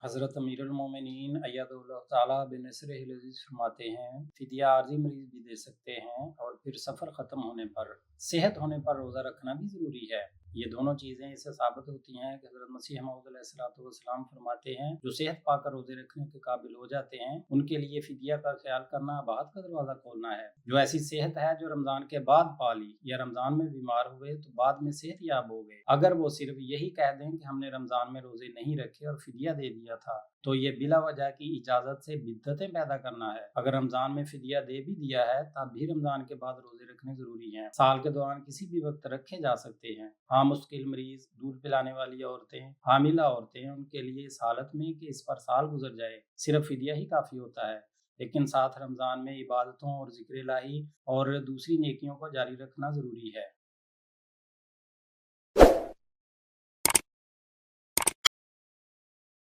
हज़रत अमीरुल मोमिनीन अय्यदुल्लाह ताला बिनसरिहिल अज़ीज़ फरमाते हैं, फ़िदिया आर्ज़ी मरीज़ भी दे सकते हैं और फिर सफ़र ख़त्म होने पर, सेहत होने पर रोज़ा रखना भी ज़रूरी है। ये दोनों चीज़ें इससे साबित होती हैं कि हज़रत मसीह मौऊद अलैहिस्सलातु वस्सलाम फरमाते हैं, जो सेहत पाकर रोज़े रखने के काबिल हो जाते हैं, उनके लिए फ़िदिया का ख़्याल करना बात का दरवाज़ा खोलना है। जो ऐसी सेहत है जो रमज़ान के बाद पा ली या रमज़ान में बीमार हुए तो बाद में सेहतयाब हो गए, अगर वो सिर्फ़ यही कह दें कि हमने रमज़ान में रोज़े नहीं रखे और फ़िदिया दे दिया था, तो ये बिला वजह की इजाज़त से बिद्दतें पैदा करना है। अगर रमज़ान में फ़िदिया दे भी दिया है, तब भी रमज़ान के बाद रोज़े रखने ज़रूरी हैं। साल के दौरान किसी भी वक़्त रखे जा सकते हैं। हाँ, मुश्किल मरीज़, दूध पिलाने वाली औरतें, हामिला औरतें, उनके लिए इस हालत में कि इस पर साल गुज़र जाए, सिर्फ़ फ़िदिया ही काफ़ी होता है। लेकिन साथ रमज़ान में इबादतों और ज़िक्र इलाही और दूसरी नेकियों को जारी रखना ज़रूरी है।